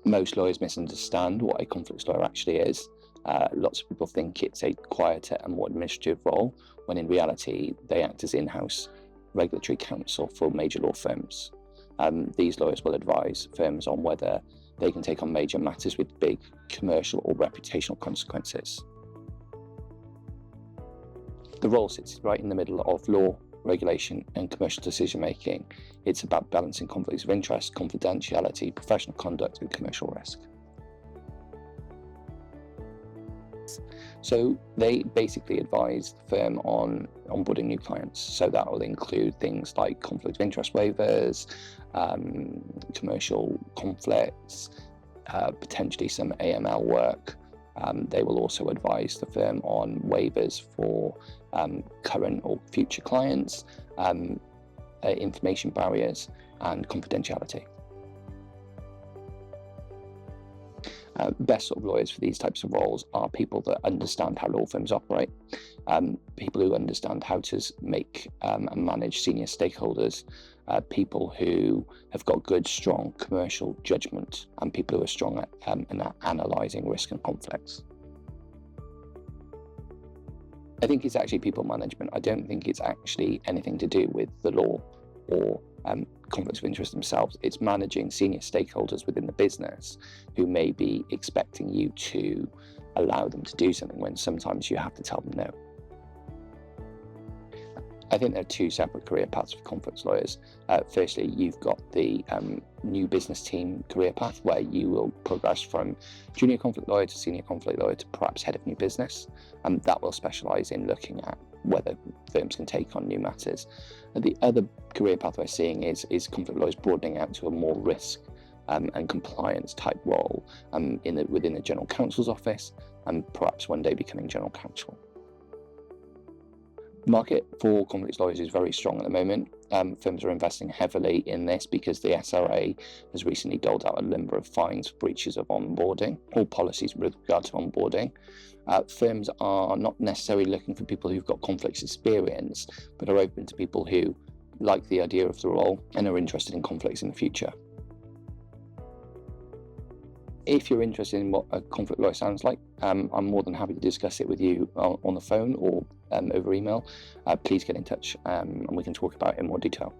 Most lawyers misunderstand what a conflicts lawyer actually is. Lots of people think it's a quieter and more administrative role, when in reality they act as in-house regulatory counsel for major law firms. These lawyers will advise firms on whether they can take on major matters with big commercial or reputational consequences. The role sits right in the middle of law, regulation and commercial decision making. It's about balancing conflicts of interest, confidentiality, professional conduct and commercial risk. So they basically advise the firm on onboarding new clients. So that will include things like conflict of interest waivers, commercial conflicts, potentially some AML work. They will also advise the firm on waivers for current or future clients, information barriers and confidentiality. Best sort of lawyers for these types of roles are people that understand how law firms operate, people who understand how to make and manage senior stakeholders, people who have got good, strong commercial judgment, and people who are strong at analysing risk and conflicts. I think it's actually people management. I don't think it's actually anything to do with the law or conflicts of interest themselves. It's managing senior stakeholders within the business who may be expecting you to allow them to do something when sometimes you have to tell them no. I think there are two separate career paths for conflicts lawyers. Firstly, you've got the new business team career path, where you will progress from junior conflict lawyer to senior conflict lawyer to perhaps head of new business, and that will specialise in looking at whether firms can take on new matters. And the other career path we're seeing is conflict lawyers broadening out to a more risk and compliance type role within the General Counsel's office, and perhaps one day becoming General Counsel. The market for conflicts lawyers is very strong at the moment. Firms are investing heavily in this because the SRA has recently doled out a number of fines for breaches of onboarding, or policies with regard to onboarding. Firms are not necessarily looking for people who've got conflicts experience, but are open to people who like the idea of the role and are interested in conflicts in the future. If you're interested in what a conflict lawyer sounds like, I'm more than happy to discuss it with you on the phone or over email. Please get in touch and we can talk about it in more detail.